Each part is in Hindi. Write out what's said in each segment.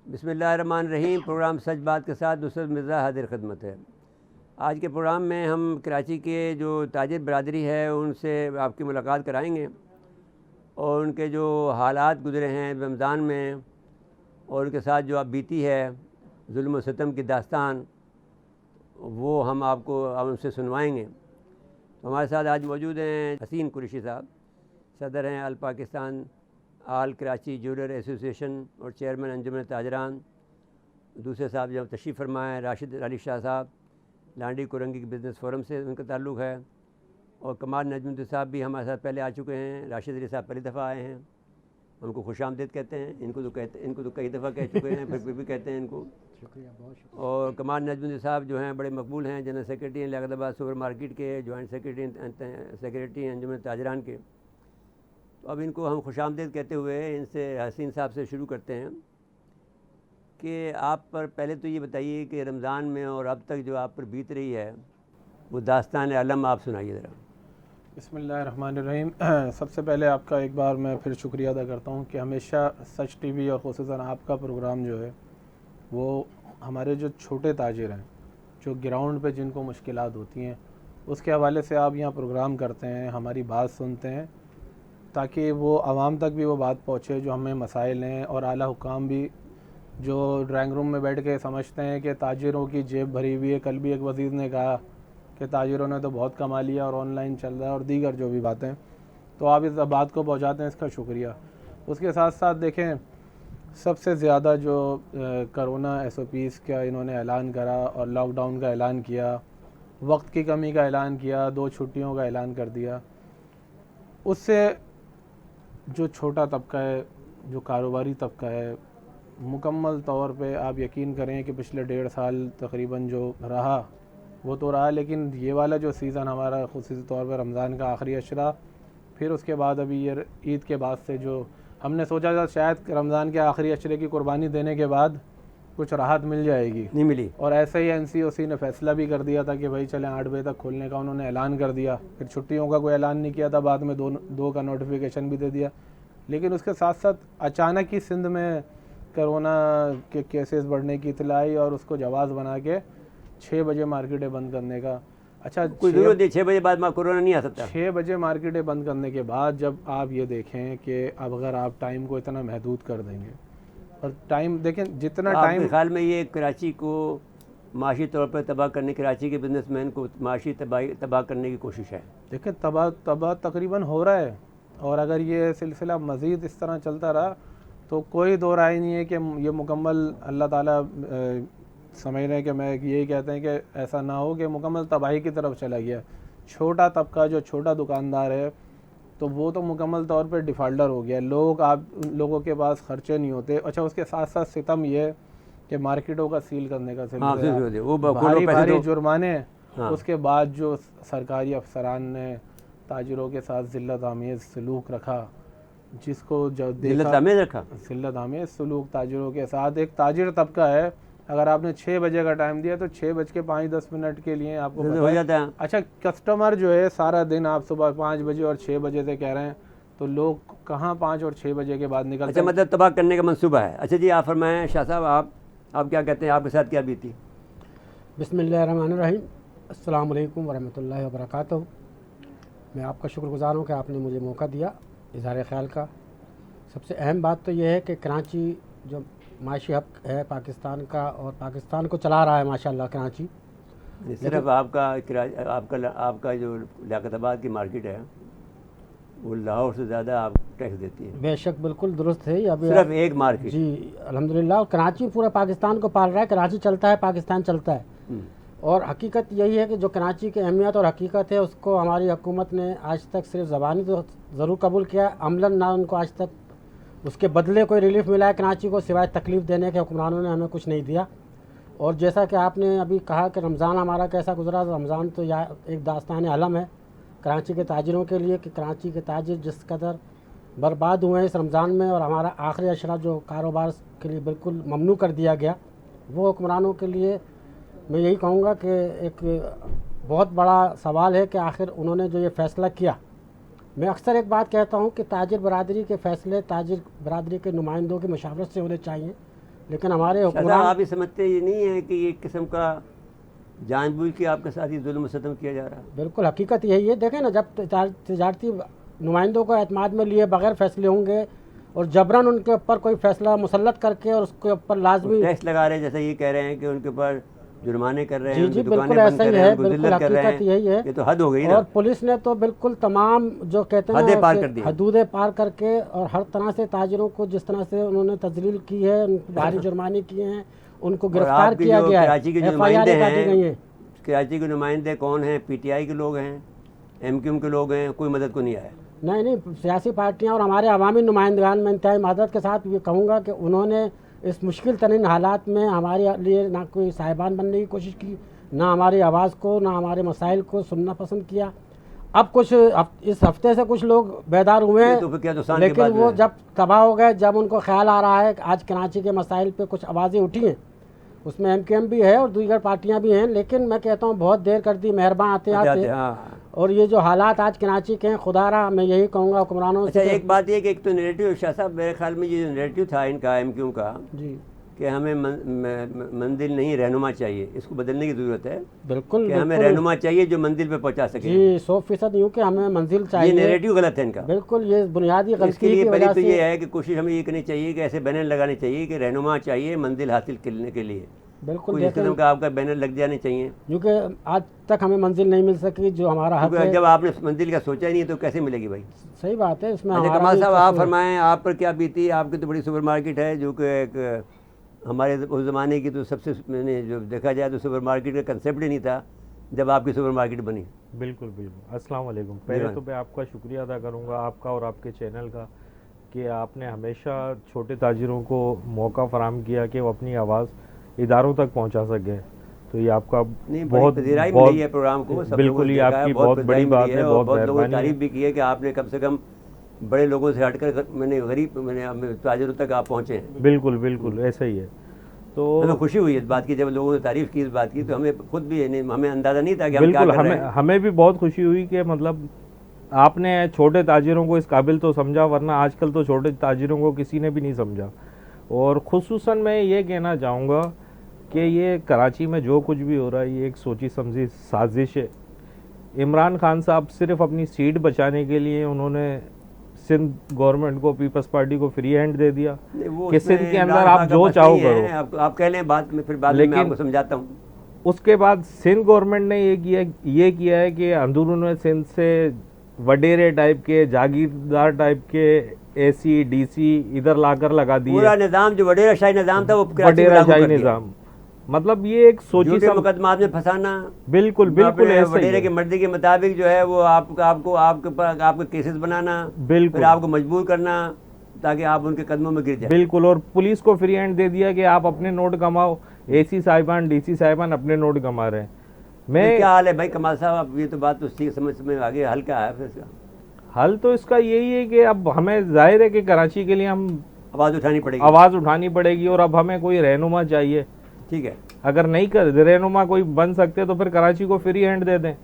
बिस्मिल्लाहिर्रहमानिर्रहीम। प्रोग्राम सच बात के साथ नुसरत मिर्ज़ा हाजिर खिदमत है। आज के प्रोग्राम में हम कराची के जो ताजिर बरादरी है उनसे आपकी मुलाकात कराएंगे और उनके जो हालात गुज़रे हैं रमज़ान में और उनके साथ जो अब बीती है जुल्म व सितम की दास्तान, वो हम आपको अब उनसे सुनवाएंगे। तो हमारे साथ आज मौजूद हैं हसीन कुरैशी साहब, सदर हैं अल पाकिस्तान आल कराची ज्वेलर एसोसिएशन और चेयरमैन अंजुमन ताजरान। दूसरे साहब जब तशरीफ़ फरमाएँ राशिद अली शाह साहब, लांडी कुरंगी के बिज़नेस फोरम से उनका ताल्लुक़ है। और कमाल नजमुद्दीन साहब भी हमारे साथ पहले आ चुके हैं। राशिद अली साहब पहली दफ़ा आए हैं, उनको खुशामदीद कहते हैं। इनको तो कई दफ़ा कह चुके हैं, फिर भी कहते हैं इनको। शुक्रिया, बहुत शुक्रिया। और कमाल नजमुद्दीन साहब जो हैं बड़े मकबूल हैं, जनरल सेक्रेटरी हैं लियाकताबाद सुपर मार्केट के, जॉइंट सेक्रेटरी हैं अंजुमन ताजरान के। तो अब इनको हम खुशामदीद कहते हुए इनसे हसीन साहब से शुरू करते हैं कि आप पर पहले तो ये बताइए कि रमज़ान में और अब तक जो आप पर बीत रही है वो दास्तान अलम आप सुनाइए ज़रा। बिस्मिल्लाहिर्रहमानिर्रहीम। सबसे पहले आपका एक बार मैं फिर शुक्रिया अदा करता हूँ कि हमेशा सच टीवी और ख़ुसूसन आपका प्रोग्राम जो है वो हमारे जो छोटे ताजिर हैं, जो ग्राउंड पे जिनको मुश्किलात होती हैं, उसके हवाले से आप यहाँ प्रोग्राम करते हैं, हमारी बात सुनते हैं ताकि वो आवाम तक भी वो बात पहुँचे जो हमें मसाइल हैं। और आला हुकाम भी जो ड्राइंग रूम में बैठ के समझते हैं कि ताजिरों की जेब भरी हुई है। कल भी एक वज़ीर ने कहा कि ताजिरों ने तो बहुत कमा लिया और ऑनलाइन चल रहा है और दीगर जो भी बातें, तो आप इस बात को पहुँचाते हैं, इसका शुक्रिया। उसके साथ साथ देखें, सबसे ज़्यादा जो कोरोना SOPs का इन्होंने ऐलान करा और लॉकडाउन का ऐलान किया, वक्त की कमी का ऐलान किया, 2 छुट्टियों का ऐलान कर दिया, उससे जो छोटा तबका है, जो कारोबारी तबका है, मुकम्मल तौर पे आप यकीन करें कि पिछले 1.5 साल तकरीबन जो रहा वो तो रहा, लेकिन ये वाला जो सीज़न हमारा ख़ुसूसी तौर पर रमज़ान का आखिरी अशरा, फिर उसके बाद अभी ये ईद के बाद से जो हमने सोचा था शायद रमज़ान के आखिरी अशरे की कुर्बानी देने के बाद कुछ राहत मिल जाएगी, नहीं मिली। और ऐसे ही NCOC ने फ़ैसला भी कर दिया था कि भाई चलें 8 बजे तक खोलने का, उन्होंने ऐलान कर दिया। फिर छुट्टियों का कोई ऐलान नहीं किया था, बाद में दो का नोटिफिकेशन भी दे दिया। लेकिन उसके साथ साथ अचानक ही सिंध में कोरोना के केसेस बढ़ने की इत्तला आई और उसको जवाज़ बना के 6 बजे मार्केटें बंद करने का। अच्छा, कोई ज़रूरत नहीं, 6 बजे बाद कोरोना नहीं आ सकता। 6 बजे मार्केटें बंद करने के बाद जब आप ये देखें कि अब अगर आप टाइम को इतना महदूद कर देंगे, और टाइम देखें जितना टाइम, ख्याल में ये कराची को माशी तौर पर तबाह करने, कराची के बिजनेसमैन को माशी तबाह करने की कोशिश है। देखिए तबाह तकरीबन हो रहा है, और अगर ये सिलसिला मज़ीद इस तरह चलता रहा तो कोई दो राय नहीं है कि ये मुकम्मल अल्लाह ताला समझ रहे हैं कि मैं यही कहते हैं कि ऐसा ना हो कि मुकम्मल तबाही की तरफ चला गया। छोटा तबका जो छोटा दुकानदार है तो वो तो मुकम्मल तौर पर डिफ़ाल्टर हो गया। लोगों के पास खर्चे नहीं होते। अच्छा, उसके साथ साथ सितम ये कि मार्केटों का सील करने का सिलसिला, भारी जुर्माने, उसके बाद जो सरकारी अफसरान ने ताजिरों के साथ ज़िल्लत आमेज़ सलूक रखा, जिसको जो ज़िल्लत आमेज़ सलूक ताजिरों के साथ। एक ताजिर तबका है, अगर आपने 6 बजे का टाइम दिया तो 6:05 के लिए आपको हो जाता है। अच्छा, कस्टमर जो है सारा दिन आप सुबह 5 बजे और 6 बजे से कह रहे हैं, तो लोग कहाँ 5 और 6 बजे के बाद निकलते हैं। अच्छा, मतलब तबाह करने का मंसूबा है। अच्छा जी, आप फरमाएं शाह साहब, आप क्या कहते हैं, आपके साथ क्या बीती? बिस्मिल्लाहिर्रहमानिर्रहीम। अस्सलाम वालेकुम वरहमतुल्लाहि वबरकातुहू। मैं आपका शुक्रगुज़ार हूँ कि आपने मुझे मौका दिया इज़हार ख़्याल का। सबसे अहम बात तो यह है कि कराची जो माशी हब है पाकिस्तान का, और पाकिस्तान को चला रहा है माशाल्लाह कराची। सिर्फ आपका जो लियाकताबाद की मार्केट है वो लाहौर से ज़्यादा आप टैक्स देती है। बेशक, बिल्कुल दुरुस्त है। अभी सिर्फ एक मार्केट जी अल्हम्दुलिल्लाह, कराची पूरा पाकिस्तान को पाल रहा है। कराची चलता है, पाकिस्तान चलता है। और हकीकत यही है कि जो कराची की अहमियत और हकीकत है उसको हमारी हुकूमत ने आज तक सिर्फ ज़बानी तो ज़रूर कबूल किया, अमलन ना उनको आज तक उसके बदले कोई रिलीफ मिला है कराची को, सिवाय तकलीफ़ देने के हुक्मरानों ने हमें कुछ नहीं दिया। और जैसा कि आपने अभी कहा कि रमज़ान हमारा कैसा गुजरा, रमज़ान तो एक दास्तान अलम है कराची के ताजिरों के लिए कि कराची के ताजिर जिस कदर बर्बाद हुए हैं इस रमज़ान में, और हमारा आखिरी अशरा जो कारोबार के लिए बिल्कुल ममनू कर दिया गया, वो हुक्मरानों के लिए मैं यही कहूँगा कि एक बहुत बड़ा सवाल है कि आखिर उन्होंने जो ये फ़ैसला किया। मैं अक्सर एक बात कहता हूँ कि ताजिर बरादरी के फ़ैसले ताजिर बरादरी के नुमाइंदों की मशावरत से होने चाहिए, लेकिन हमारे शायद हुक्मरान आप ये समझते ये नहीं है कि एक किस्म का जानबूझ के आपके साथ ही जुल्म सितम किया जा रहा है? बिल्कुल हकीकत यही है। देखें ना, जब तजारती नुमाइंदों को एतमाद में लिए बगैर फैसले होंगे और जबरन उनके ऊपर कोई फैसला मुसल्लत करके और उसके ऊपर लाजमी टैक्स लगा रहे हैं, जैसे ये कह रहे हैं कि उनके ऊपर जुर्माने कर रहे हैं, जी उनकी जी दुकानें बिल्कुल बंद ऐसा कर ही रहे हैं, है, उनको बिल्कुल जिल्लत कर रहे हकीकत यही है। हैं। ये तो हद हो गई ना। और पुलिस ने तो बिल्कुल तमाम जो कहते हैं हदें पार ना कर दी। हदूदें पार करके और हर तरह से ताजिरों को जिस तरह से उन्होंने तजलील की है, उनको भारी जुर्माने किए हैं, उनको और गिरफ्तार आपके किया जो गया कराची के है, जो नुमाइंदे FIR काटी गई हैं, है। कराची के नुमाइंदे कौन हैं? PTI के लोग हैं, MQM के लोग हैं, कोई मदद को नहीं आया। नहीं नहीं, सियासी पार्टियां और हमारे अवामी नुमाइंदगान में इंतहाई मदद के साथ ये कहूँगा कि उन्होंने इस मुश्किल तरीन हालात में हमारे लिए ना कोई साहिबान बनने की कोशिश की, ना हमारी आवाज़ को, ना हमारे मसाइल को सुनना पसंद किया। अब कुछ इस हफ्ते से कुछ लोग बेदार हुए ये तो फिर क्या नुकसान के लेकिन बाद वो में? जब तबाह हो गए, जब उनको ख्याल आ रहा है कि आज कराची के मसाइल पे कुछ आवाज़ें उठी हैं, उसमें MQM भी है और दीगर पार्टियां भी हैं, लेकिन मैं कहता हूँ बहुत देर कर दी मेहरबान आते आते। हाँ। और ये जो हालात आज कराची के हैं, खुदारा मैं यही कहूँगा हुक्मरानों अच्छा, से। एक बात ये कि एक तो नैरेटिव, शाह साहब मेरे ख्याल में ये जो नैरेटिव था इनका MQM का जी कि हमें मंजिल नहीं रहनुमा चाहिए, इसको बदलने की ज़रूरत है। बिल्कुल कि हमें बिल्कुल रहनुमा चाहिए जो मंजिल पे पहुंचा सके। जी 100% यूँ कि हमें मंजिल ये चाहिए। नैरेटिव गलत है इनका। बिल्कुल ये बुनियादी इसके गलती लिए की पहले वजह तो ये से है कि कोशिश हमें ये करनी चाहिए कि ऐसे बैनर लगाने चाहिए कि रहनुमा चाहिए मंजिल हासिल करने के लिए। बिल्कुल कोई इस किस्म देखें, का आपका बैनर लग जाने चाहिए, क्योंकि आज तक हमें मंजिल नहीं मिल सकी जो हमारा हक क्योंकि है। जब आपने मंजिल का सोचा ही नहीं तो कैसे मिलेगी भाई? सही बात है, इसमें अच्छा हमारा कमाल भी साहब, आप कसूर है। फरमाएं, आप पर क्या बीती? आपकी तो बड़ी सुपरमार्केट है जो कि एक हमारे उस ज़माने की तो सबसे, मैंने जो देखा जाए तो सुपरमार्केट का कंसेप्ट ही नहीं था जब आपकी सुपरमार्केट बनी। बिल्कुल बिल्कुल। अस्सलाम वालेकुम। पहले तो मैं आपका शुक्रिया अदा करूंगा, आपका और आपके चैनल का, कि आपने हमेशा छोटे ताजिरों को मौका फराहम किया कि वो अपनी आवाज़ इदारों तक पहुंचा सके। तो ये आपका नहीं, बहुत पजीराई बहुत मिली है प्रोग्राम को, सब बिल्कुल, ये आपकी बहुत बड़ी बात है, बहुत बहुत लोगों ने मेहरबानी तारीफ है। भी की है कि आपने कम से कम बड़े लोगों से हटकर मैंने ताजिरों तक आप पहुँचे हैं। बिल्कुल बिल्कुल ऐसा ही है। तो हमें खुशी हुई इस बात की, जब लोगों ने तारीफ की इस बात की, तो हमें खुद भी हमें अंदाज़ा नहीं था कि हम क्या बिल्कुल कर रहे हैं। हमें भी बहुत खुशी हुई कि मतलब आपने छोटे ताजिरों को इस काबिल तो समझा, वरना आजकल तो छोटे ताजिरों को किसी ने भी नहीं समझा। और खुसूसन मैं ये कहना चाहूँगा कि ये कराची में जो कुछ भी हो रहा है ये एक सोची समझी साजिश है। इमरान खान साहब सिर्फ अपनी सीट बचाने के लिए उन्होंने सिंध गवर्नमेंट को, पीपल्स पार्टी को फ्री हैंड दे दिया नहीं, वो कि उसमें सिंध के इमरान अंदर खान आप का जो बस चाहो नहीं है। करो। आप कह लें बाद में, फिर बाद में मैं लेकिन आपको समझाता हूँ। उसके बाद सिंध गवर्नमेंट ने ये किया है कि अंदरून सिंध से वडेरे टाइप के, जागीरदार टाइप के AC DC इधर लाकर लगा दिए। पूरा निज़ाम जो वडेरा शाही निज़ाम था वो कराची में वडेरा लागू शाही कर दिया। निज़ाम, मतलब ये एक सोची झूठे मुकदमात में फंसाना, बिल्कुल बिल्कुल अपने ऐसा ही वडेरे है। की मर्जी के मुताबिक जो है वो आपके केसेस बनाना, बिल्कुल फिर आपको मजबूर करना ताकि आप उनके कदमों में गिर जाए। बिल्कुल। और पुलिस को फ्री हैंड दे दिया कि आप अपने नोट कमाओ, AC साहिबान DC साहिबान अपने नोट कमा रहे हैं। तो क्या हाल है भाई कमाल साहब? अब ये तो बात तो ठीक समझ में आगे हल क्या है फिर इसका? हल तो इसका यही है कि अब हमें जाहिर है कि कराची के लिए हम आवाज़ उठानी पड़ेगी। आवाज़ उठानी पड़ेगी और अब हमें कोई रहनुमा चाहिए। ठीक है। अगर नहीं कर रहनुमा कोई बन सकते तो फिर कराची को फ्री हैंड दे दें।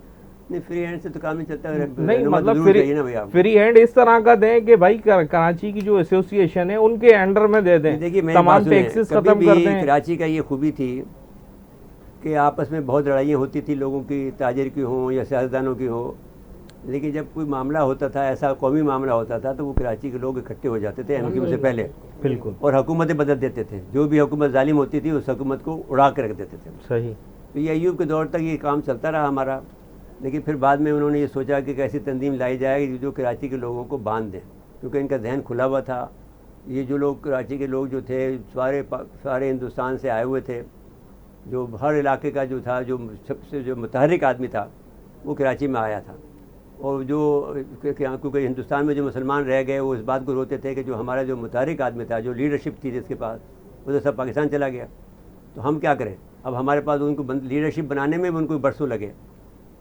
नहीं, फ्री हैंड से तो काम नहीं चलता है। नहीं रहनुमा तो मतलब जरूर चाहिए ना भाई आपको। फ्री हैंड इस तरह का दें कि भाई कराची की जो एसोसिएशन है उनके अंडर में दे दें, देखिए मेरी तमाम बात सुनिए, टैक्सेस कभी खत्म कर भी दें। कराची का ये खूबी थी कि आपस में बहुत लड़ाइयाँ होती थी, लोगों की, ताजिर की हों या सियासतदानों की हो, लेकिन जब कोई मामला होता था, ऐसा कौमी मामला होता था, तो वो कराची के लोग इकट्ठे हो जाते थे MQM से पहले, बिल्कुल और हुकूमतें बदल देते थे। जो भी हुकूमत जालिम होती थी उस हुकूमत को उड़ा के रख देते थे। सही। तो ये अय्यूब के दौर तक ये काम चलता रहा हमारा, लेकिन फिर बाद में उन्होंने ये सोचा कि कैसी तंजीम लाई जाए जो कराची के लोगों को बांध दें, क्योंकि इनका जहन खुला हुआ था। ये जो लोग कराची के लोग जो थे सारे हिंदुस्तान से आए हुए थे, जो हर इलाके का जो था, जो सबसे जो मुतहरिक आदमी था वो कराची में आया था। और जो क्योंकि हिंदुस्तान में जो मुसलमान रह गए वो इस बात को रोते थे कि जो हमारा जो मुतहरिक आदमी था, जो लीडरशिप थी जिसके पास, वो तो सब पाकिस्तान चला गया। तो हम क्या करें? अब हमारे पास उनको लीडरशिप बनाने में भी उनको बरसों लगे।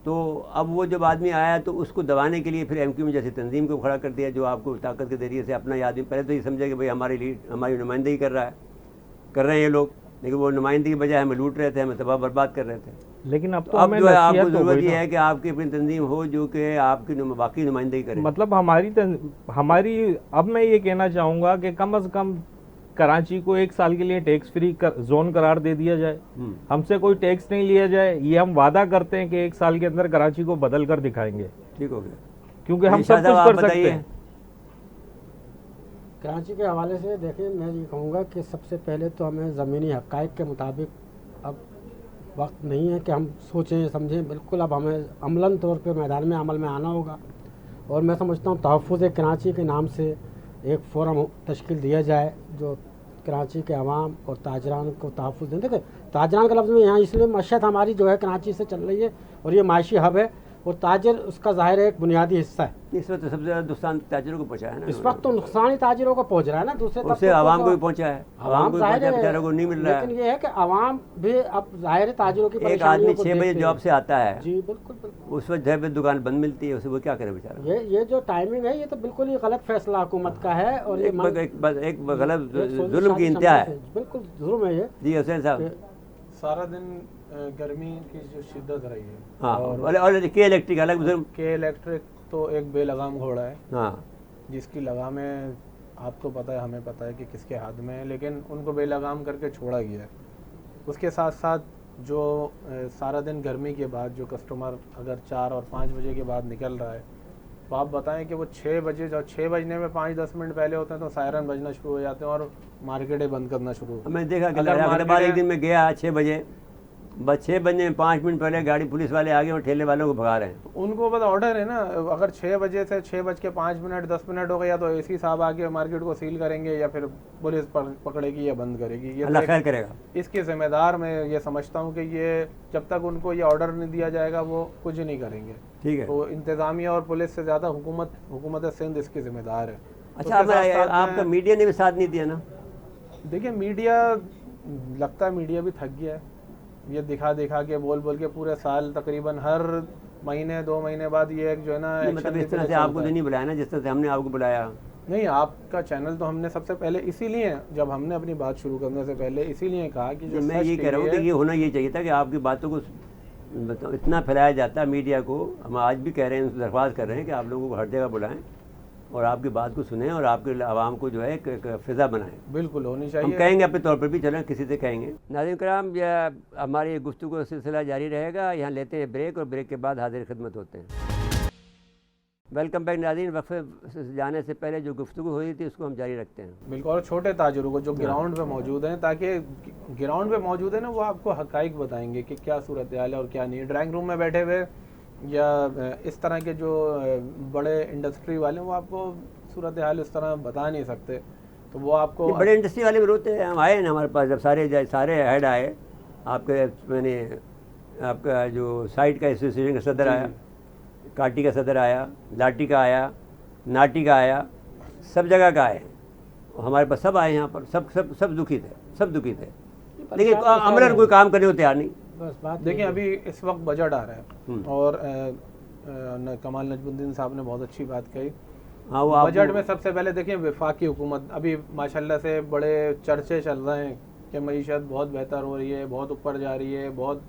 तो अब वो जब आदमी आया तो उसको दबाने के लिए फिर MQM जैसी तंजीम को खड़ा कर दिया, जो आपको ताकत के ज़रिए से अपना आदमी, पहले तो ये समझे कि भाई हमारी नुमाइंदगी कर रहे हैं ये लोग, लेकिन वो नुमाइंदगी की बजाय हमें लूट रहे थे, हमें तबाह बर्बाद कर रहे थे। लेकिन अब तो अब हमें जो है आपको नसीहत हो ज़रूरत गई ये ना। है कि आपकी अपनी तंजीम हो जो कि आपकी बाकी नुमाइंदगी करे। मतलब हमारी अब मैं ये कहना चाहूँगा कि कम अज़ कम कराची को 1 साल के लिए टैक्स फ्री जोन करार दे दिया जाए, हमसे कोई टैक्स नहीं लिया जाए, ये हम वादा करते हैं कि 1 साल के अंदर कराची को बदल कर दिखाएंगे। ठीक हो गया, क्योंकि हम निशा सब साहब, कुछ आप कर सकते बताइए। हैं। कराची के हवाले से देखिए, मैं ये कहूँगा कि सबसे पहले तो हमें ज़मीनी हक़ाइक़ के मुताबिक अब वक्त नहीं है कि हम सोचें समझें, बिल्कुल अब हमें अमलन तौर पे मैदान में अमल में आना होगा। और मैं समझता हूँ तहफ़्फ़ुज़ कराची के नाम से एक फ़ोरम तश्कील दिया जाए जो कराची के अवाम और ताजरान को तहफ़्फ़ुज़ दें। देखिए, ताजरान का लफ्ज़ में यहाँ इसलिए मशहत हमारी जो है कराची से चल रही है और ये माशी हब है, और ताजिर उसका ज़ाहिर है एक बुनियादी हिस्सा है। इस वक्त तो सबसे ज़्यादा नुकसान ताजिरों को पहुँचा है ना, इस वक्त तो नुकसान ही ताजिरों को पहुँच रहा है ना, दूसरे उससे तबकों आवाम को को भी पहुँचा है, आवाम को भी पहुँचा है, बेचारों को नहीं मिल रहा लेकिन है। ये है कि आवाम भी अब ज़ाहिर है ताजिरों की एक परेशानियों आदमी को 6 बजे देखते जॉब हैं। से आता है, जी बिल्कुल बिल्कुल। उस वक्त जब दुकान बंद मिलती है, उसे वो क्या करे बेचारा। ये जो टाइमिंग है ये तो बिल्कुल ही गलत फैसला हुकूमत का है, और ये एक गलत जुल्म की शादी इंतहा है। बिल्कुल जुल्म है ये। जी हुसैन साहब। सारा दिन गर्मी की जो शिद्दत रही है, हाँ, और के इलेक्ट्रिक अलग जुल्म। के इलेक्ट्रिक तो एक बेलगाम घोड़ा है, हाँ, जिसकी लगामें आपको पता है, हमें पता है कि किसके हाथ में है, लेकिन उनको बेलगाम करके छोड़ा गया है। उसके साथ साथ जो सारा दिन गर्मी के बाद जो कस्टमर अगर 4 और 5 बजे के बाद निकल रहा है, तो आप बताएं कि वो 6 बजे, जब 6 बजने में 5-10 मिनट पहले होते हैं तो सायरन बजना शुरू हो जाते हैं और मार्केटें बंद करना शुरू हो। मैंने देखा कि अगर हैदराबाद एक दिन में गया 6 बजे, बस 6 बजने में 5 मिनट पहले गाड़ी पुलिस वाले आ गए और ठेले वालों को भगा रहे हैं। उनको बस ऑर्डर है ना, अगर 6 बजे से 6:05 10 मिनट हो गया तो एसी साहब आके मार्केट को सील करेंगे या फिर पुलिस पकड़ेगी या बंद करेगी। ये अल्लाह तो खैर करेगा। इसके जिम्मेदार मैं ये समझता हूँ कि ये जब तक उनको ये ऑर्डर नहीं दिया जाएगा वो कुछ नहीं करेंगे। ठीक है। तो इंतजामिया और पुलिस से ज़्यादा हुकूमत सिंध इसकी जिम्मेदार है। अच्छा, उसके साथ साथ आपका मीडिया ने भी साथ नहीं दिया ना। देखिए, मीडिया लगता है मीडिया भी थक गया है, ये दिखा के बोल के पूरे साल तकरीबन हर महीने 2 महीने बाद ये एक जो है ना मतलब इस तरह से आपको तो नहीं बुलाया ना जिस तरह से हमने आपको बुलाया। नहीं, आपका चैनल तो हमने सबसे पहले इसीलिए, जब हमने अपनी बात शुरू करने से पहले इसीलिए कहा कि जो मैं ये कह रहा हूँ कि ये होना ये चाहिए था कि आपकी बातों को इतना फैलाया जाता है मीडिया को। हम आज भी कह रहे हैं, दरख्वास्त कर रहे हैं कि आप लोगों को हर जगह बुलाएं और आपकी बात को सुने और आपके आवाम को जो है एक फ़िज़ा बनाएं। बिल्कुल होनी हम चाहिए। कहेंगे अपने तौर पर भी, चलें किसी से कहेंगे। नाज़रीन कराम, हमारी गुफ्तगू का सिलसिला जारी रहेगा। यहाँ लेते हैं ब्रेक और ब्रेक के बाद हाजिर खिदमत होते हैं। वेलकम बैक नाज़रीन। वक्फे से जाने से पहले जो गुफ्तगू हुई थी उसको हम जारी रखते हैं। बिल्कुल, और छोटे ताजिरों को जो ग्राउंड पे मौजूद हैं, ताकि ग्राउंड पे मौजूद है ना, वो आपको हकाइक बताएंगे कि क्या सूरत हाल है और क्या नहीं। ड्राइंग रूम में बैठे हुए या इस तरह के जो बड़े इंडस्ट्री वाले, वो आपको सूरत हाल इस तरह बता नहीं सकते। तो वो आपको बड़े इंडस्ट्री वाले भी रोते हैं। हम आए ना हमारे पास, जब सारे हेड आए आपके, मैंने आपका जो साइट का एसोसिएशन का सदर आया, काटी का सदर आया, लाठी का आया, नाटी का आया, सब जगह का आए, हमारे पास सब आए यहाँ पर। सब दुखी थे, लेकिन अमलन कोई काम करने को तैयार नहीं। बस बात देखिए, अभी इस वक्त बजट आ रहा है और कमाल नजमुद्दीन साहब ने बहुत अच्छी बात कही। हाँ, वो बजट में सबसे पहले देखिए वफाकी हुकूमत, अभी माशाल्लाह से बड़े चर्चे चल रहे हैं कि मईशत बहुत बेहतर हो रही है, बहुत ऊपर जा रही है, बहुत,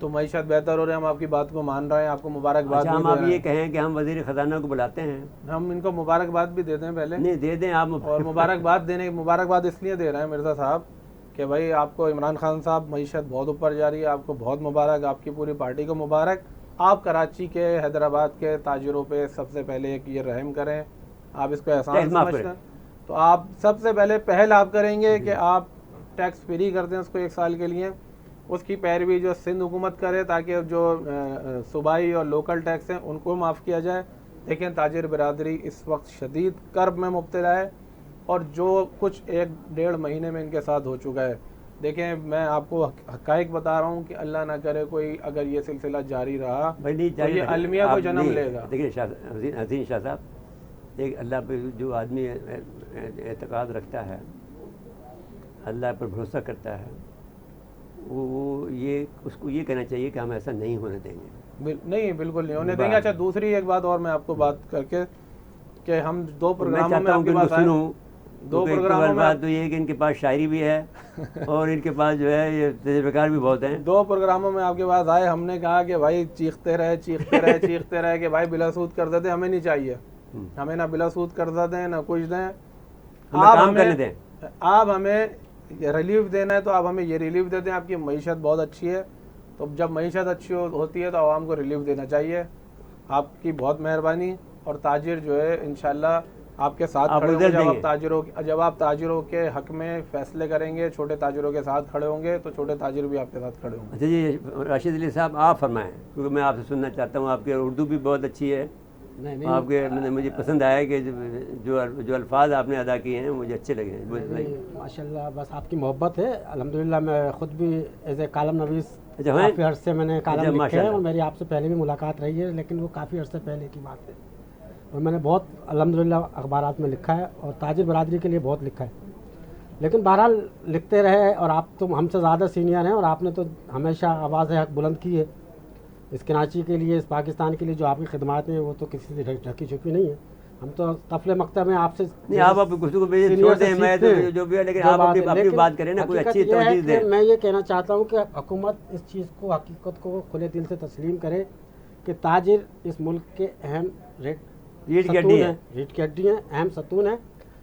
तो मईशत बेहतर हो रही है। हम आपकी बात को मान रहे हैं, आपको मुबारकबाद। हम आप ये कहें कि हम वज़ीर ख़जाना को बुलाते हैं, हम इनको मुबारकबाद भी देते हैं पहले। नहीं दे दें आप। और मुबारकबाद इसलिए दे रहे हैं मिर्ज़ा साहब कि भाई आपको इमरान खान साहब, मईशत बहुत ऊपर जा रही है, आपको बहुत मुबारक, आपकी पूरी पार्टी को मुबारक। आप कराची के, हैदराबाद के ताजिरों पे सबसे पहले एक ये रहम करें, आप इसको एहसान समझते, तो आप सबसे पहले पहल आप करेंगे कि आप टैक्स फ्री कर दें उसको 1 साल के लिए। उसकी पैरवी जो सिंध हुकूमत करे, ताकि जो सूबाई और लोकल टैक्स हैं उनको माफ़ किया जाए। देखें, ताजिर बिरादरी इस वक्त शदीद कर्ब में मुब्तला है और जो कुछ 1-1.5 महीने में इनके साथ हो चुका है। देखें, मैं आपको हकाइक बता रहा हूँ कि अल्लाह ना करे कोई अगर ये सिलसिला जारी रहा तो ये अलमिया को जन्म लेगा। देखिए हसीन शाह साहब, एक अल्लाह पे जो आदमी एतकाद रखता है, अल्लाह पर भरोसा करता है, वो ये उसको ये कहना चाहिए कि हम ऐसा नहीं होने देंगे। नहीं, बिल्कुल नहीं होने देंगे। अच्छा, दूसरी एक बात और मैं आपको बात करके कि हम 2 प्रोग्रामों में आपके पास आए, 2 प्रोग्रामों में तो ये कि इनके पास शायरी भी है और इनके पास जो है ये तजुर्बेकार भी बहुत हैं। 2 प्रोग्रामों में आपके पास आए, हमने कहा कि भाई चीखते रहे कि भाई बिलासूद कर्जा दें, हमें नहीं चाहिए, हमें ना बिलासूद कर्जा दें ना कुछ दें, हमें काम करने दें। आप हमें रिलीफ देना है तो आप हमें ये रिलीफ दे दें, आपकी मईशत बहुत अच्छी है, तो जब मईशत अच्छी होती है तो आवाम को रिलीफ देना चाहिए। आपकी बहुत मेहरबानी। और ताजिर जो है इंशाल्लाह आपके साथ खड़े होंगे। जब आप ताजिरों के हक में फैसले करेंगे, छोटे ताजिरों के साथ खड़े होंगे, तो छोटे ताजिर भी आपके साथ खड़े होंगे। अच्छा जी राशिद अली साहब, आप फरमाएं, क्योंकि मैं आपसे सुनना चाहता हूँ। आपकी उर्दू भी बहुत अच्छी है। नहीं आपके मुझे पसंद आया कि जो अल्फाज आपने अदा किए हैं मुझे अच्छे लगे। माशाल्लाह, बस आपकी मोहब्बत है। अल्हम्दुलिल्लाह मैं ख़ुद भी एज ए कालम नवीस अच्छा, काफ़ी अर्से मैंने कालम लिखे हैं, और माशाल्लाह। मेरी आपसे पहले भी मुलाकात रही है, लेकिन वो काफ़ी अर्से पहले की बात है। और मैंने बहुत अल्हम्दुलिल्लाह अखबारात में लिखा है और ताजिर बरादरी के लिए बहुत लिखा है। लेकिन बहरहाल लिखते रहे, और आप तो हमसे ज़्यादा सीनियर हैं, और आपने तो हमेशा आवाज़ हक बुलंद की है इस कराची के लिए, इस पाकिस्तान के लिए। जो आपकी खिदमात हैं वो तो किसी से ढकी छुपी नहीं है। हम तो तफले मकतब में आपसे नहीं, आप गुफ्तगू को छोड़ दें, मैं तो जो भी है, लेकिन आप अपनी बात करें ना, कोई अच्छी तवज्जो दें। मैं ये कहना चाहता हूँ कि हुकूमत इस चीज़ को, हकीकत को खुले दिल से तस्लीम करे कि ताजिर इस मुल्क के अहम रीढ़ की हड्डी हैं, अहम सतून है।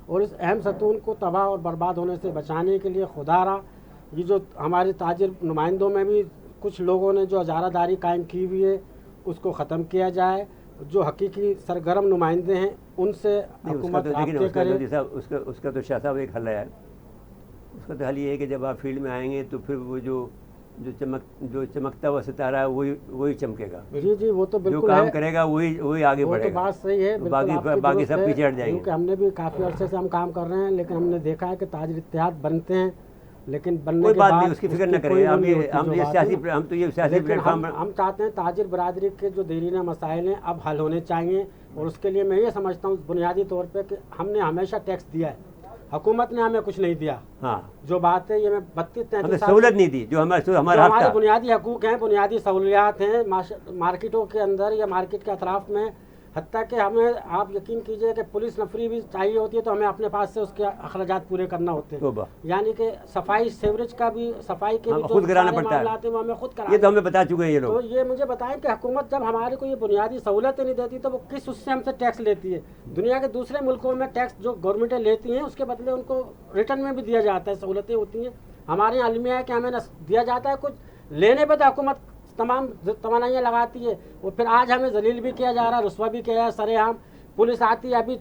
और इस अहम सतून को तबाह और बर्बाद होने से बचाने के लिए खुदारा ये जो हमारे ताजिर नुमाइंदों में भी कुछ लोगों ने जो हजारादारी कायम की हुई है उसको ख़त्म किया जाए। जो हकीकी सरगर्म नुमाइंदे हैं उनसे हुकूमत राब्ते करे। उसका तो शाह साहब एक हल है। उसका तो हल ये है कि जब आप फील्ड में आएंगे तो फिर वो जो चमकता हुआ सितारा है वही चमकेगा। जी, वो तो बिल्कुल जो काम करेगा वही आगे बढ़ेगा। तो बात सही है, बाकी सब पीछे हट जाएंगे। क्योंकि हमने भी काफ़ी अरसे से हम काम कर रहे हैं, लेकिन हमने देखा है कि ताजिर इत्तेहाद बनते हैं, लेकिन बनने कोई के बात बाद नहीं, उसकी फिक्र न करें। हम तो ये सियासी प्लेटफॉर्म हम चाहते हैं ताजिर बरादरी के जो देरीना मसाइल हैं अब हल होने चाहिए। और उसके लिए मैं ये समझता हूँ बुनियादी तौर पे कि हमने हमेशा टैक्स दिया है, हुकूमत ने हमें कुछ नहीं दिया। हाँ, जो बात है ये मैं 32-33 सहूलत नहीं दी, जो हमारे बुनियादी हकूक़ हैं, बुनियादी सहूलियात हैं मार्केटों के अंदर या मार्केट के अतराफ में। हत्ता कि हमें, आप यकीन कीजिए कि पुलिस नफरी भी चाहिए होती है तो हमें अपने पास से उसके अखराजात पूरे करना होते हैं। यानी कि सफाई, सीवरेज का भी, सफाई के भी खुद कराना पड़ता है, वो हमें खुद कराना। ये तो हमें बता चुके हैं ये लोग। तो ये मुझे बताएं कि हुकूमत जब हमारे को ये बुनियादी सहूलतें नहीं देती तो वो किस उससे हमसे टैक्स लेती है। दुनिया के दूसरे मुल्कों में टैक्स जो गवर्नमेंटें लेती हैं उसके बदले उनको रिटर्न में भी दिया जाता है, सहूलतें होती हैं। हमारे यहाँ अलमिया है कि हमें दिया जाता है कुछ, लेने पर तो हुकूमत तमाम तवानाइयाँ लगाती है। और फिर आज हमें जलील भी किया जा रहा है, रुस्वा भी किया है सरेआम। पुलिस आती है, अभी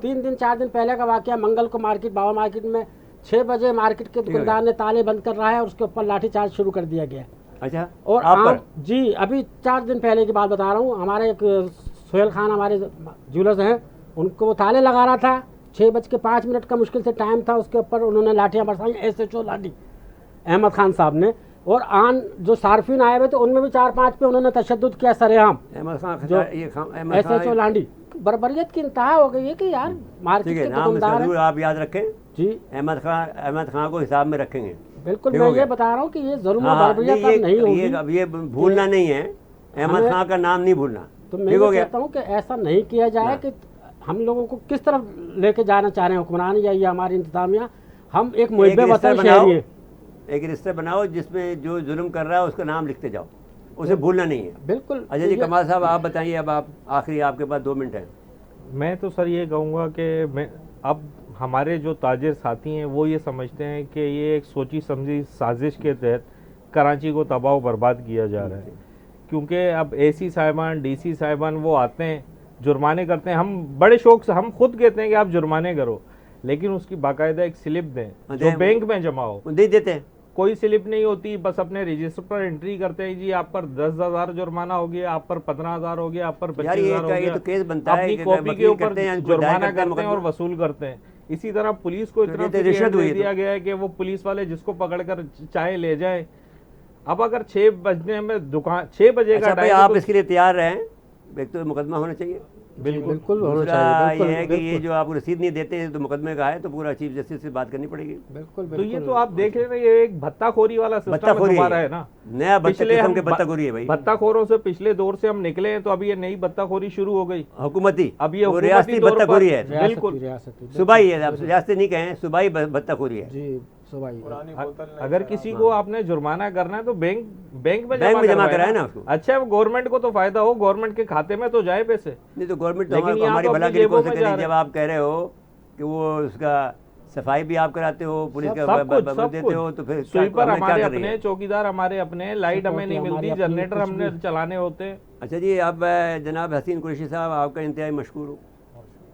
3-4 दिन पहले का वाक़या, मंगल को मार्केट, बाबा मार्केट में 6 बजे मार्केट के दुकानदार ने ताले बंद कर रहा है और उसके ऊपर लाठीचार्ज शुरू कर दिया गया। अच्छा, और जी अभी 4 दिन पहले की बात बता रहा हूँ। हमारे एक सोहेल खान हमारे ज्वेलर्स हैं, उनको वो ताले लगा रहा था, 6:05 का मुश्किल से टाइम था, उसके ऊपर उन्होंने लाठियाँ बरसाई, SHO लाडी अहमद खान साहब ने। और आन जो सार्फिन आए हुए तो उनमें भी 4-5 पे उन्होंने तशद्दुद किया सरेआम। SHO लाडी बर्बरियत की इंतहा हो गई है कि यार मार्केट के दुकानदार हैं। आप याद रखें जी, अहमद खान को हिसाब में रखेंगे। बिल्कुल, मैं ये बता रहा हूँ कि ये जुल्म और बर्बरियत अब नहीं होगी। ये भूलना नहीं है, अहमद खान का नाम नहीं भूलना। तो मैं ये कहता हूँ कि ऐसा नहीं किया जाए कि हम लोगों को किस तरफ लेके जाना चाह रहे हैं हुक्मरान या ये हमारी इंतजामिया। हम एक मुहिब्बे वतन शहरी हैं, एक रिश्ता बनाओ जिसमें जो जुल्म कर रहा है उसका नाम लिखते जाओ, उसे भूलना नहीं है। बिल्कुल। अच्छा जी, कमाल साहब आप बताइए, अब आप आखिरी, आपके पास 2 मिनट हैं। मैं तो सर ये कहूँगा कि अब हमारे जो ताजिर साथी हैं वो ये समझते हैं कि ये एक सोची समझी साजिश के तहत कराची को तबाह बर्बाद किया जा रहा है। क्योंकि अब AC साहिबान, DC साहिबान वो आते हैं, जुर्माने करते हैं। हम बड़े शौक से, हम खुद कहते हैं कि आप जुर्माने करो, लेकिन उसकी बाकायदा एक स्लिप दें जो बैंक में जमा हो। दे देते हैं, कोई स्लिप नहीं होती, बस अपने रजिस्टर पर एंट्री करते हैं, जी आप पर 10,000 जुर्माना हो गया, आप पर 15,000 हो गया, आप पर 25,000 हो गया। तो केस बनता है, अपनी कॉपी के ऊपर जुर्माना करते हैं और वसूल करते हैं। इसी तरह पुलिस को इतना रिश्वत दे दिया गया है कि वो पुलिस वाले जिसको पकड़कर चाहे ले जाए। अब अगर 6 बजने में दुकान 6 बजे का टाइम, आप इसके लिए तैयार रहें। एक तो मुकदमा होना चाहिए, बिल्कुल होना चाहिए। ये है कि ये जो आप रसीद नहीं देते तो मुकदमे का है तो पूरा चीफ जस्टिस से बात करनी पड़ेगी। बिल्कुल। तो ये तो आप देख रहे हैं, ये एक भत्ताखोरी वाला सिस्टम दोबारा है ना, नया किस्म के भत्ताखोरी है भाई। भत्ताखोरों से पिछले दौर से हम निकले हैं तो अभी ये नई भत्ताखोरी शुरू हो गई, हुकूमती। अब ये रियासती भत्ताखोरी है, बिल्कुल सूबाई है, रियासती नहीं कहें, सूबाई भत्ताखोरी है जी। अगर किसी को आपने जुर्माना करना है तो बैंक में जमा कराए ना उसको। अच्छा, गवर्नमेंट को तो फायदा हो, गवर्नमेंट के खाते में तो जाए पैसे। नहीं तो गवर्नमेंट तो हमारी भला के लिए कौन से करेगी। जब आप कह रहे हो कि वो उसका सफाई भी आप कराते हो, पुलिस का सब कुछ, सब देते कुछ। हो, तो फिर स्वीपर हमें क्या हमारे कर रही अपने, है? चौकीदार हमारे अपने, लाइट हमें नहीं हमारी मिलती, अपनी, जनरेटर कुछ हमने भी। चलाने होते। अच्छा जी, अब जनाब हसीन कुरैशी साहब, आपका इंतहाई मशकूर हूँ,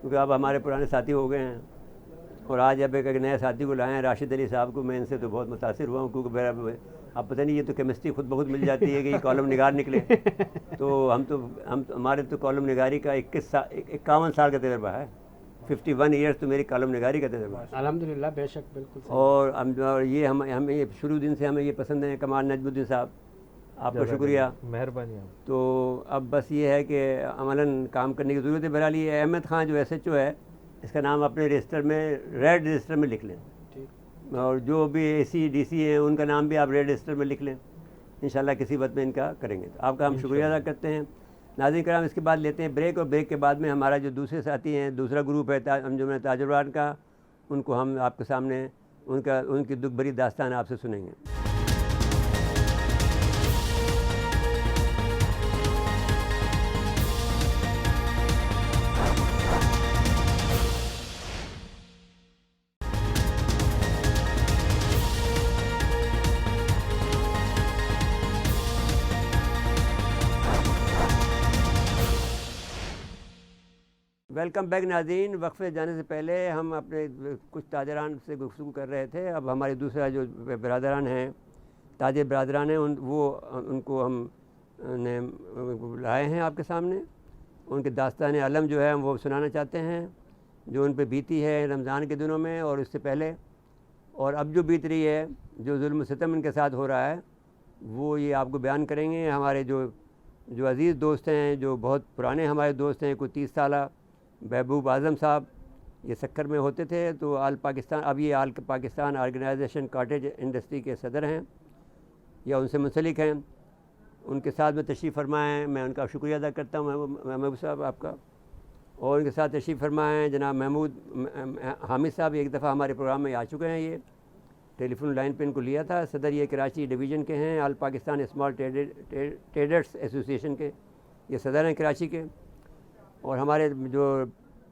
क्योंकि आप हमारे पुराने साथी हो गए हैं, और आज अब एक नए साथी को लाए हैं, राशिद अली साहब को। मैं इनसे तो बहुत मुतासिर हुआ हूँ, क्योंकि मेरा अब पता नहीं, ये तो केमिस्ट्री खुद बहुत मिल जाती है कि ये कॉलम निगार निकले। तो हमारे तो कॉलम निगारी का 51 साल का तजर्बा है। 51 ईयर्स तो मेरी कॉलम निगारी का तजर्बा है। अल्हम्दुलिल्लाह, बेशक, बिल्कुल सही। और ये हमें ये शुरू दिन से हमें ये पसंद है, कमाल नजमुद्दीन साहब, आपका शुक्रिया। मेहरबानी। तो अब बस ये है कि अमलन काम करने की ज़रूरत है। बहरहाल ये अहमद खान जो SHO है, इसका नाम अपने रजिस्टर में, रेड रजिस्टर में लिख लें, और जो भी AC DC हैं उनका नाम भी आप रेड रजिस्टर में लिख लें। इंशाल्लाह किसी वक्त में इनका करेंगे। तो आपका हम शुक्रिया अदा करते हैं। नाज़रीन कराम, इसके बाद लेते हैं ब्रेक, और ब्रेक के बाद में हमारा जो दूसरे साथी हैं, दूसरा ग्रुप है अंजुमन ताजुर्रान का, उनको हम आपके सामने उनकी दुख भरी दास्तान आपसे सुनेंगे। वेलकम बैक नाज़रीन। वक्फे जाने से पहले हम अपने कुछ ताजरान से गुफ्तगू कर रहे थे। अब हमारे दूसरा जो बरदरान हैं, ताजे बरदरान हैं, उनको हम ने लाए हैं आपके सामने। उनके दास्तान अलम जो है हम वो सुनाना चाहते हैं, जो उन पर बीती है रमज़ान के दिनों में और इससे पहले, और अब जो बीत रही है, जो जुल्म सितम इनके साथ हो रहा है, वो ये आपको बयान करेंगे। हमारे जो अज़ीज़ दोस्त हैं, जो बहुत पुराने हमारे दोस्त हैं, कोई 30 साल, महबूब आज़म साहब, ये सक्कर में होते थे, तो आल पाकिस्तान, अब ये आल पाकिस्तान ऑर्गेनाइजेशन कॉटेज इंडस्ट्री के सदर हैं या उनसे मुंसलिक हैं। उनके साथ में तशरीफ़ फरमाएँ, मैं उनका शुक्रिया अदा करता हूँ महबूब साहब आपका। और उनके साथ तशरीफ़ फरमाएँ जनाब महमूद हामिद साहब, एक दफ़ा हमारे प्रोग्राम में आ चुके हैं, ये टेलीफोन लाइन पे इनको लिया था। सदर ये कराची डिवीज़न के हैं, आल पाकिस्तान स्मॉल ट्रेडर्स एसोसिएशन के ये सदर हैं कराची के। और हमारे जो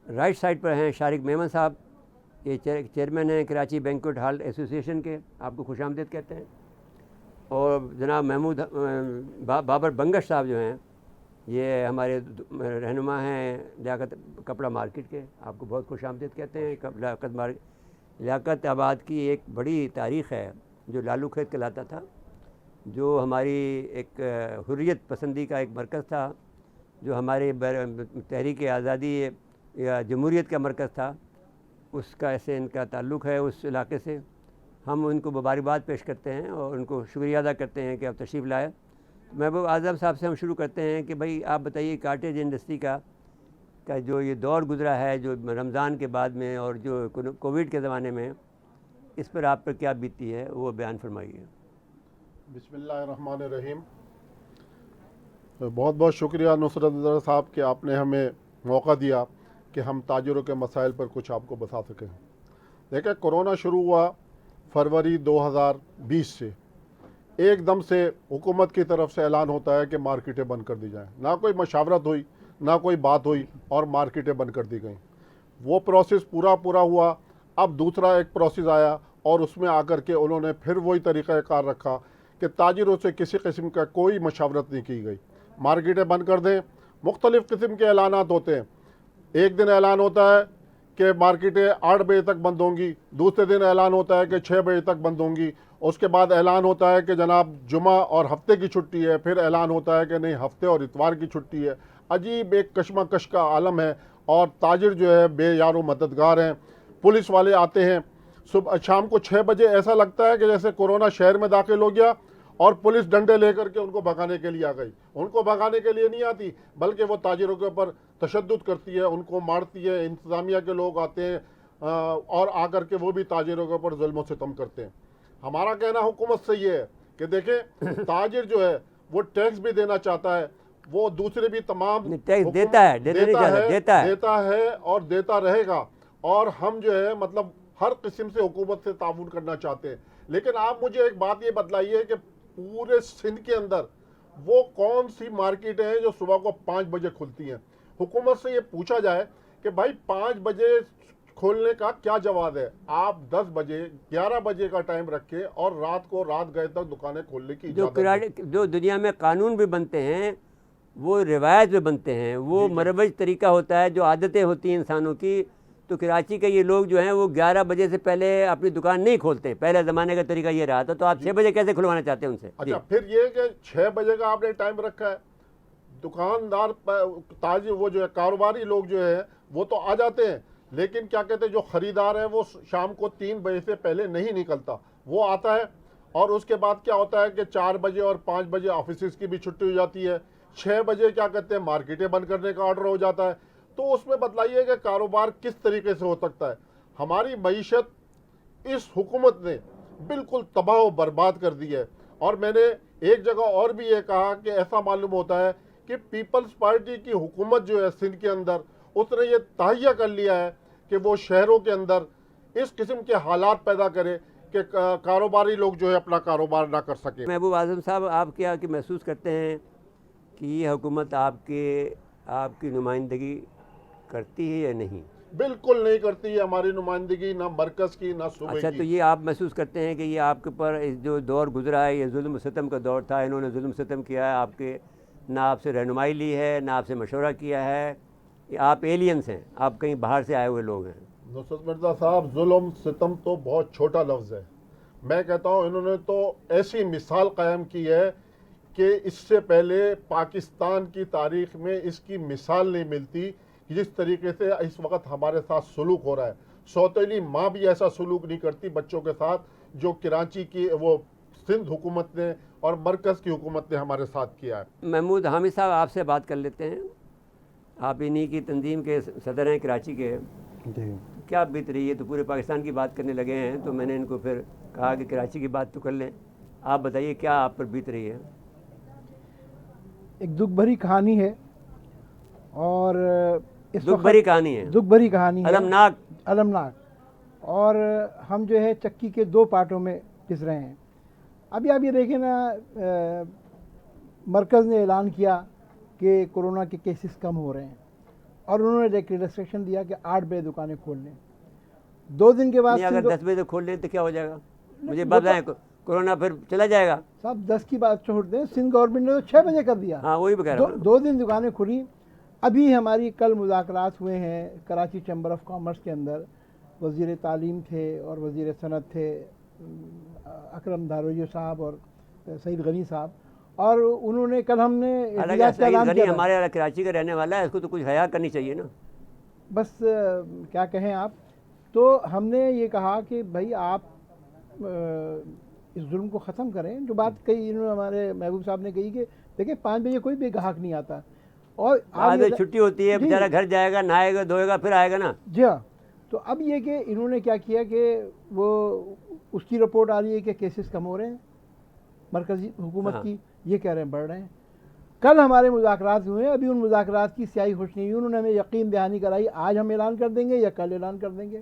राइट साइड पर हैं शारिक मेमन साहब, ये चेयरमैन हैं कराची बैंक्वेट हॉल एसोसिएशन के, आपको खुशामदीद कहते हैं। और जनाब महमूद बाबर बंगश साहब जो हैं, ये हमारे रहनुमा हैं लियाकत कपड़ा मार्केट के, आपको बहुत खुशामदीद कहते हैं। लियाकत आबाद की एक बड़ी तारीख़ है, जो लालू खेत कहलाता था, जो हमारी एक हुर्रियत पसंदी का एक मरकज़ था, जो हमारे तहरीक आज़ादी या जमहूरियत का मरकज़ था, उसका ऐसे इनका ताल्लुक़ है उस इलाके से। हम उनको मुबारकबाद पेश करते हैं और उनको शुक्रिया अदा करते हैं कि आप तशरीफ़ लाए। महबूब आज़म साहब से हम शुरू करते हैं कि भाई आप बताइए, काटेज इंडस्ट्री का जो ये दौर गुज़रा है, जो रमज़ान के बाद में और जो कोविड के ज़माने में, इस पर आप पर क्या बीती है, वो बयान फरमाइए। बिस्मिल्लाहिर्रहमानिर्रहीम। बहुत बहुत शुक्रिया नुसरत साहब कि आपने हमें मौका दिया कि हम ताजिरों के मसाइल पर कुछ आपको बता सकें। देखिए, कोरोना शुरू हुआ फरवरी 2020 से। एकदम से हुकूमत की तरफ से ऐलान होता है कि मार्केटें बंद कर दी जाएं। ना कोई मशावरत हुई, ना कोई बात हुई, और मार्केटें बंद कर दी गई। वो प्रोसेस पूरा हुआ। अब दूसरा एक प्रोसेस आया और उसमें आकर के उन्होंने फिर वही तरीक़ाकार रखा कि ताजिरों से किसी किस्म का कोई मशावरत नहीं की गई, मार्केटें बंद कर दें। मुख्तलिफ़ किस्म के ऐलानात होते हैं। एक दिन ऐलान होता है कि मार्केटें 8 बजे तक बंद होंगी, दूसरे दिन ऐलान होता है कि 6 बजे तक बंद होंगी, उसके बाद ऐलान होता है कि जनाब जुमा और हफ्ते की छुट्टी है, फिर ऐलान होता है कि नहीं, हफ्ते और इतवार की छुट्टी है। अजीब एक कशमकश का आलम है, और ताजिर जो है बेयारो मददगार हैं। पुलिस वाले आते हैं सुबह शाम को 6 बजे, ऐसा लगता है कि जैसे कोरोना शहर में दाखिल हो गया और पुलिस डंडे लेकर के उनको भगाने के लिए आ गई। उनको भगाने के लिए नहीं आती, बल्कि वो ताजिरों के ऊपर तशद्दुद करती है, उनको मारती है। इंतज़ामिया के लोग आते हैं और आकर के वो भी ताजिरों के ऊपर जुल्म सितम करते हैं। हमारा कहना हुकूमत से ये है कि देखें, ताजिर जो है वो टैक्स भी देना चाहता है, वो दूसरे भी तमाम टैक्स देता है और देता रहेगा। और हम जो है मतलब हर किस्म से हुकूमत से ताउन करना चाहते हैं। लेकिन आप मुझे एक बात ये बतलाइए कि पूरे सिंध के अंदर वो कौन सी मार्केटें हैं जो सुबह को 5 बजे खुलती हैं? हुकूमत से ये पूछा जाए कि भाई 5 बजे खोलने का क्या जवाब है? आप 10 बजे 11 बजे का टाइम रखें और रात गए तक दुकानें खोलने की इजाजत दें। जो दुनिया में कानून भी बनते हैं वो रिवायत भी बनते हैं, वो मरवज तरीका होता है, जो आदतें होती हैं इंसानों की। तो कराची के ये लोग जो हैं वो 11 बजे से पहले अपनी दुकान नहीं खोलते। पहले ज़माने का तरीका ये रहा था। तो आप 6 बजे कैसे खुलवाना चाहते हैं उनसे? अच्छा, फिर ये कि 6 बजे का आपने टाइम रखा है, दुकानदार ताजी वो जो है कारोबारी लोग जो है वो तो आ जाते हैं, लेकिन क्या कहते हैं जो ख़रीदार है वो शाम को 3 बजे से पहले नहीं निकलता, वो आता है। और उसके बाद क्या होता है कि 4 बजे और 5 बजे ऑफिस की भी छुट्टी हो जाती है। 6 बजे क्या कहते हैं मार्केटें बंद करने का ऑर्डर हो जाता है। तो उसमें बतलाइए कि कारोबार किस तरीके से हो सकता है। हमारी मईशत इस हुकूमत ने बिल्कुल तबाह व बर्बाद कर दी है। और मैंने एक जगह और भी ये कहा कि ऐसा मालूम होता है कि पीपल्स पार्टी की हुकूमत जो है सिंध के अंदर, उसने ये तहैया कर लिया है कि वो शहरों के अंदर इस किस्म के हालात पैदा करे कि कारोबारी लोग जो है अपना कारोबार ना कर सके। महबूब आजम साहब, आप क्या कि महसूस करते हैं कि ये हुकूमत आपकी नुमाइंदगी करती है या नहीं? बिल्कुल नहीं करती है हमारी नुमाइंदगी, ना मरकज़ की ना सूबे अच्छा, की। तो ये आप महसूस करते हैं कि ये आपके ऊपर जो दौर गुजरा है ये जुल्म सितम का दौर था, इन्होंने जुल्म सितम किया है, आपके ना आपसे रहनुमाई ली है, ना आपसे मशवरा किया है, आप एलियंस हैं, आप कहीं बाहर से आए हुए लोग हैं? नुसरत मिर्ज़ा साहब, जुल्म सितम तो बहुत छोटा लफ्ज़ है। मैं कहता हूँ इन्होंने तो ऐसी मिसाल कायम की है कि इससे पहले पाकिस्तान की तारीख़ में इसकी मिसाल नहीं मिलती। जिस तरीके से इस वक्त हमारे साथ सलूक हो रहा है, सौतेली माँ भी ऐसा सलूक नहीं करती बच्चों के साथ जो कराची की वो सिंध हुकूमत ने और मरकज़ की हुकूमत ने हमारे साथ किया है। महमूद हामिद साहब, आपसे बात कर लेते हैं। आप इन्हीं की तंजीम के सदर हैं कराची के। जी, क्या बीत रही है? तो पूरे पाकिस्तान की बात करने लगे हैं, तो मैंने इनको फिर कहा कि कराची की बात तो कर लें। आप बताइए क्या आप पर बीत रही है? एक दुख भरी कहानी है और इस दुख भरी कहानी है, दुख भरी कहानी है, अलमनाक। और हम जो है चक्की के 2 पार्टों में पिस रहे हैं। अभी आप ये देखें ना, मरकज़ ने ऐलान किया कि कोरोना के केसेस कम हो रहे हैं और उन्होंने रिस्ट्रिक्शन दिया कि 8 बजे दुकानें खोल लें। 2 दिन के बाद अगर 10 बजे खोल लें तो क्या हो जाएगा? मुझे बताएं, कोरोना फिर चला जाएगा? साहब 10 की बात छोड़ दें, सिंध गवर्नमेंट ने तो 6 बजे कर दिया। हाँ, वही कह रहा हूँ। 2 दिन दुकानें खुली। अभी हमारी कल मुज़ाकरात हुए हैं कराची चैम्बर ऑफ कॉमर्स के अंदर। वज़ीर तालीम थे और वज़ीर सनत थे, अकरम दारोजी साहब और सईद गनी साहब, और उन्होंने कल हमने हमारे कराची का रहने वाला है, इसको तो कुछ हया करनी चाहिए ना। बस क्या कहें आप। तो हमने ये कहा कि भाई आप इस जुल्म को ख़त्म करें। जो बात कही इन्होंने, हमारे महबूब साहब ने कही कि देखिए 5 बजे कोई भी ग्राहक नहीं आता और आज छुट्टी होती है, बेचारा घर जाएगा, नहाएगा, धोएगा, फिर आएगा ना। जी हाँ। तो अब ये कि इन्होंने क्या किया कि वो उसकी रिपोर्ट आ रही है कि केसेस कम हो रहे हैं, मरकज़ी हुकूमत की ये कह रहे हैं बढ़ रहे हैं। कल हमारे मुज़ाकरात हुए, अभी उन मुज़ाकरात की स्याही खुश नहीं हुई। उन्होंने हमें यकीन दहानी कराई आज हम ऐलान कर देंगे या कल ऐलान कर देंगे।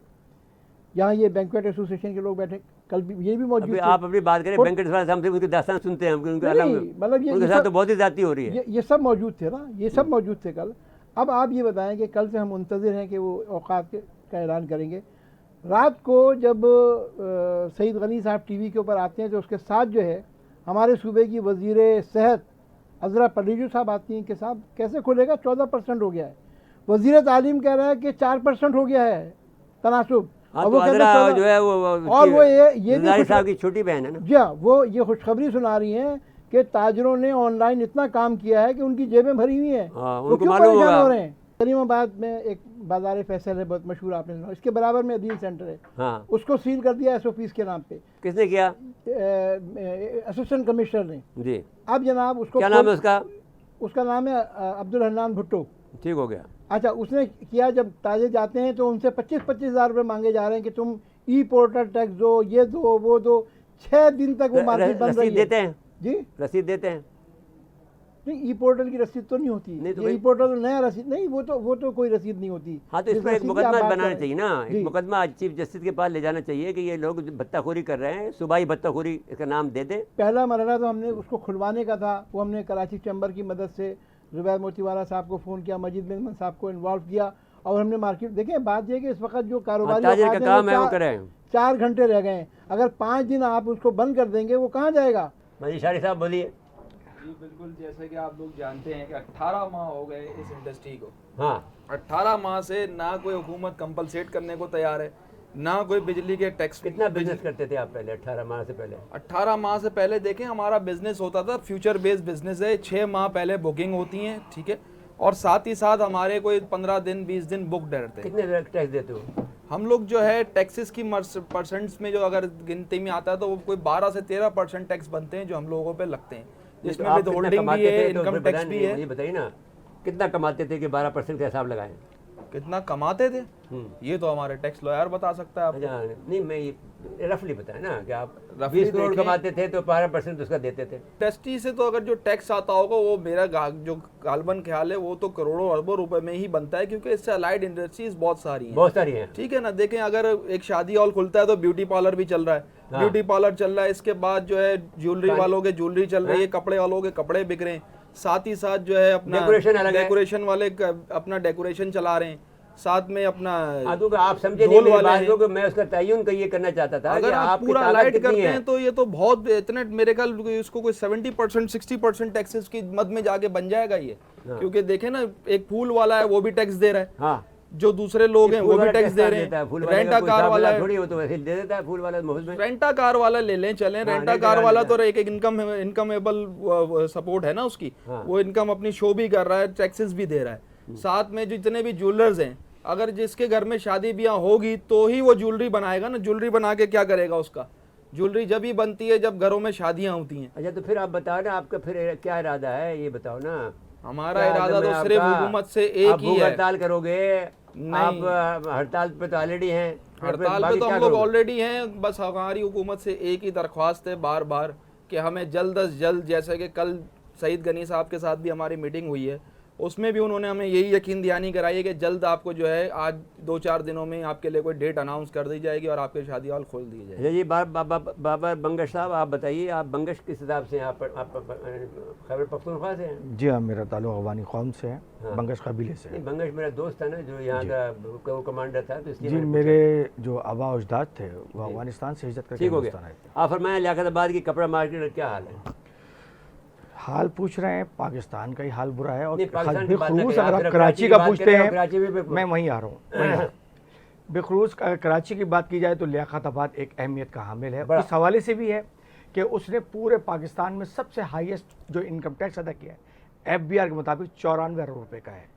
यहाँ ये बैंक्वेट एसोसिएशन के लोग बैठे, कल भी ये भी मौजूद थे। आप अपनी बात करें, बैंक्वेट वाले हमसे उनकी दास्तान सुनते हैं, मतलब उनके साथ तो बहुत ही ज़्यादती हो रही है। ये सब मौजूद थे ना, ये सब मौजूद थे कल। अब आप ये बताएं कि कल से हम मुंतज़िर हैं कि वो औकात का ऐलान करेंगे। रात को जब सईद गनी साहब टीवी के ऊपर आते हैं तो उसके साथ जो है हमारे सूबे की वज़ीर सेहत अज़रा परवेज़ साहब आती हैं कि साहब कैसे खुलेगा, 14% हो गया है। वज़ीर तालीम कह रहा है कि 4% हो गया है तनासुब। हाँ, तो अज़रा जो है वो और वो ये भी साहब की छोटी बहन है ना। जी हाँ, वो ये खुशखबरी सुना रही हैं कि ताजरों ने ऑनलाइन इतना काम किया है कि उनकी जेबें भरी हुई हैं। वो क्यों परेशान हो रहे हैं? करीमाबाद में एक बाजार फैसल है, बहुत मशहूर, आपने सुना, इसके बराबर में अदील सेंटर है। हाँ, उसको सील कर दिया SOPs के नाम पे। किसने किया? असिस्टेंट कमिश्नर ने जी। अब जनाब उसको क्या नाम है उसका? उसका नाम है अब्दुल हन्नान भुट्टो। ठीक हो गया। अच्छा, उसने किया, जब ताजे जाते हैं तो उनसे 25-25 हज़ार रुपये मांगे जा रहे हैं कि तुम पोर्टल टैक्स दो, ये दो, वो दो। 6 दिन तक वो मार्केट बंद रही है। देते हैं जी, रसीद देते हैं? नहीं, पोर्टल की रसीद तो नहीं होती। नहीं, तो पोर्टल नया रसीद नहीं, वो तो कोई रसीद नहीं होती। हाँ, तो इसमें एक मुकदमा बनाना चाहिए ना, एक मुकदमा चीफ जस्टिस के पास ले जाना चाहिए कि ये लोग भत्ताखोरी कर रहे हैं, सूबाई भत्ताखोरी इसका नाम दे दें। पहला मरहला तो हमने उसको खुलवाने का था, वो हमने कराची चैम्बर की मदद से ज़ुबैर मोतीवाला साहब को फ़ोन किया, मजीद मेमन साहब को इन्वॉल्व किया और हमने मार्केट देखें। बात यह है कि इस वक्त जो कारोबारी ताजिर का औकात हैं, काम वो है वो करें। 4 घंटे रह गए हैं। अगर 5 दिन आप उसको बंद कर देंगे वो कहाँ जाएगा? मजीद शारी साहब बोलिए। जी बिल्कुल, जैसे कि आप लोग जानते हैं कि 18 माह हो गए इस इंडस्ट्री को। हाँ, 18 माह से ना कोई हुकूमत कंपलसेट करने को तैयार है, ना कोई बिजली के टैक्स। कितना बिजनेस करते थे आप पहले 18 माह से पहले? 18 माह से पहले देखें हमारा बिजनेस होता था, फ्यूचर बेस्ड बिजनेस है। 6 माह पहले बुकिंग होती है, ठीक है, और साथ ही साथ हमारे कोई 15 दिन 20 दिन बुक रहते हैं। कितने टैक्स देते हो? हम लोग जो है टैक्सेस की परसेंट्स में जो अगर गिनती में आता है तो वो कोई 12 से 13% टैक्स बनते हैं जो हम लोगों पे लगते हैं, जिसमें आप विद कितना होल्डिंग भी कमाते है, थे तो इनकम फिर टैक्स बताइए, भी है। मुझे बताइए ना कितना कमाते थे कि 12% का हिसाब लगाएं? कितना कमाते थे ये तो हमारे टैक्स लॉयर बता सकता है आपको। अच्छा, नहीं मैं ये रफली बताया ना कि आप रफली 20 करोड़ देखें। कमाते थे तो 12% उसका देते थे। इंडस्ट्री से तो अगर जो टैक्स आता होगा वो मेरा जो गालबन ख्याल है वो तो करोड़ों अरबों रुपए में ही बनता है, क्योंकि इससे अलाइड इंडस्ट्रीज बहुत सारी हैं। बहुत सारी हैं। ठीक है ना, देखें अगर एक शादी हॉल खुलता है तो ब्यूटी पार्लर भी चल रहा है, हाँ। ब्यूटी पार्लर चल रहा है, इसके बाद जो है ज्वेलरी वालों के ज्वेलरी चल रही है, कपड़े वालों के कपड़े बिक रहे हैं, साथ ही साथ जो है अपना डेकोरेशन अलग है। डेकोरेशन वाले अपना डेकोरेशन चला रहे हैं, साथ में अपना आदू का आप समझे नहीं ढोल मेरी वाले बात हैं। को कि मैं उसका तयन का ये करना चाहता था अगर कि आप आपकी पूरा ताकत अलाइड कितनी करते है। हैं तो ये तो बहुत इतने मेरे ख्याल इसको कोई 70% 60% टैक्सेस की मद में जाके बन जाएगा ये। क्योंकि देखें ना, एक फूल वाला है वो भी टैक्स दे रहा है, हाँ, जो दूसरे लोग हैं वो भी टैक्स दे रहे देता है। हैं, फूल वाले रेंटा का कोई कार हिसाब वाला थोड़ी वो तो वैसे ही दे देता है फूल वाला मुफ्त में। रेंटा कार वाला ले लें, चलें, रेंटा रेंटा कार कार वाला लेता तो एक इनकमेबल सपोर्ट है ना उसकी, वो इनकम अपनी शो भी कर रहा है, टैक्सेस भी दे रहा है। साथ में जितने भी ज्वेलर्स हैं, अगर जिसके घर में शादी ब्याह होगी तो ही वो ज्वेलरी बनाएगा ना, ज्वेलरी बना के क्या करेगा उसका? ज्वेलरी जब ही बनती है जब घरों में शादियां होती हैं। अच्छा, तो फिर आप बताओ ना आपका फिर क्या इरादा है, ये बताओ ना। हमारा क्या इरादा आदम है तो सिर्फ आपका? हुकूमत से एक आप ही भूख है। हड़ताल करोगे? नहीं। आप हड़ताल पे तो ऑलरेडी हैं। हड़ताल पे तो हम लोग ऑलरेडी हैं, बस हमारी हुकूमत से एक ही दरख्वास्त है बार बार कि हमें जल्द अज जल्द, जैसे कि कल सईद गनी साहब के साथ भी हमारी मीटिंग हुई है, उसमें भी उन्होंने हमें यही यकीन दहानी कराई है कि जल्द आपको जो है आज 2-4 दिनों में आपके लिए कोई डेट अनाउंस कर दी जाएगी और आपके शादी हॉल खोल दी जाएगी। जी बाबा बंगश साहब, आप बताइए, आप बंगश किस हिसाब से हैं? आप खैबर पख्तूनख्वा से हैं? जी हाँ, मेरा ताल्लुक अफगानी कौम से है, हाँ। बंगश कबीले से है। नहीं, बंगश मेरा दोस्त था ना जो यहाँ का वो कमांडर था, तो इसलिए जी, मैंने मेरे जो आबा अजदाद थे वो अफगानिस्तान से हिजरत करके ठीक हो हिंदुस्तान आए गया। थे। आप फरमाएं लियाकताबाद की कपड़ा मार्केट का क्या हाल है? हाल पूछ रहे हैं, पाकिस्तान का ही हाल बुरा है। और नहीं, पाकिस्तान की बात ना बेखुरूस करें, अगर आप आप सिर्फ कराची की का बात पूछते करें और हैं, कराची में मैं वहीं आ रहा हूँ। बेखुरूस कराची की बात की जाए तो लियाकताबाद एक अहमियत का हामिल है, बड़ा। इस हवाले से भी है कि उसने पूरे पाकिस्तान में सबसे हाईएस्ट जो इनकम टैक्स अदा किया है FBR के मुताबिक 94 अरब रुपये का है।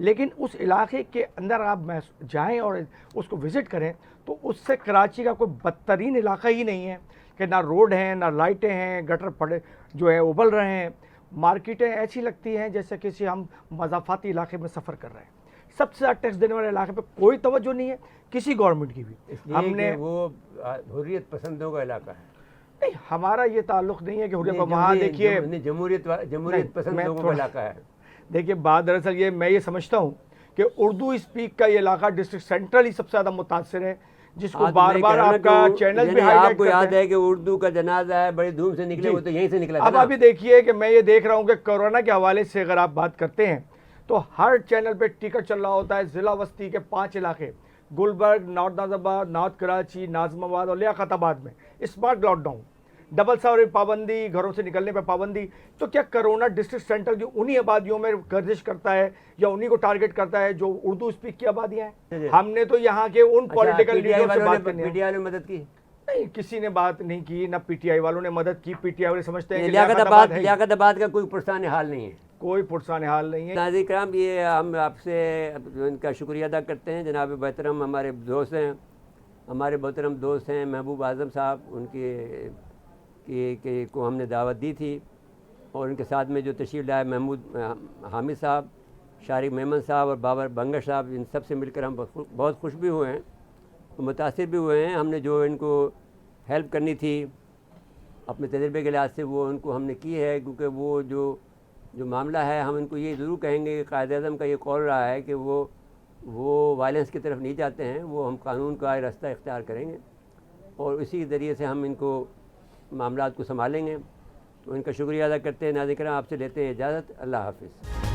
लेकिन उस इलाके के अंदर आप जाएं और उसको विज़िट करें तो उससे कराची का कोई बदतरीन इलाका ही नहीं है कि ना रोड हैं, ना लाइटें हैं, गटर पड़े जो है उबल रहे हैं, मार्केटें ऐसी लगती हैं जैसे किसी हम मज़ाफ़ाती इलाके में सफ़र कर रहे हैं। सबसे ज़्यादा टैक्स देने वाले इलाके पे कोई तवज्जो नहीं है किसी गवर्नमेंट की भी। हमने वो हुर्रियत पसंदों का इलाका है। नहीं, हमारा ये ताल्लुक़ नहीं है कि हुर्रियत को वहाँ देखिए जमहूरियत पसंद लोगों का इलाका है। देखिए बात दरअसल ये मैं ये समझता हूँ कि उर्दू स्पीक का ये इलाका डिस्ट्रिक्ट सेंट्रल ही सबसे ज़्यादा मुतासर है, जिसको बार बार आपका चैनल भी हाईलाइट आपको याद है कि उर्दू का जनाजा है बड़ी धूम से निकले, वो तो यहीं से निकला था अब ना। अभी देखिए कि मैं ये देख रहा हूँ कि कोरोना के हवाले से अगर आप बात करते हैं तो हर चैनल पे टिकट चल रहा होता है ज़िला वस्ती के 5 इलाके, गुलबर्ग, नॉर्थ नाज़ाबाद, नॉर्थ कराची, नाज़िमाबाद और लियाकताबाद में स्मार्ट लॉकडाउन, डबल सवारी पाबंदी, घरों से निकलने पर पाबंदी। तो क्या कोरोना डिस्ट्रिक्ट सेंटर जो उन्हीं आबादियों में गर्दिश करता है या उन्हीं को टारगेट करता है जो उर्दू स्पीक की आबादियाँ हैं? हमने तो यहाँ के उन पॉलिटिकल लीडर्स से बात करनी है। पीटीआई ने मदद की नहीं, किसी ने बात नहीं की, ना पीटीआई वालों ने मदद की। पीटीआई वाले समझते हैं कि लियाकताबाद का कोई पुरसान हाल नहीं है, कोई पुरसान हाल नहीं है। नाज़रीन किराम, ये हम आपसे इनका शुक्रिया अदा करते हैं। जनाब मोहतरम हमारे दोस्त हैं, हमारे मोहतरम दोस्त हैं महबूब आज़म साहब, उनके को हमने दावत दी थी और उनके साथ में जो तशरीफ़ लाए महमूद हामिद साहब, शारिक मेमन साहब और बाबर बंगश साहब, इन सब से मिलकर हम बहुत खुश भी हुए हैं, मुतासिर भी हुए हैं। हमने जो इनको हेल्प करनी थी अपने तजर्बे के लिहाज से वो उनको हमने की है, क्योंकि वो जो मामला है हम इनको ये ज़रूर कहेंगे कि कायद-ए-आज़म का ये कौल रहा है कि वो वायलेंस की तरफ नहीं जाते हैं, वो हम कानून का रास्ता इख्तियार करेंगे और इसी ज़रिए से हम इनको मामलात को संभालेंगे। तो इनका शुक्रिया अदा करते हैं। नाज़रीन, आपसे लेते हैं इजाज़त। अल्लाह हाफ़िज़।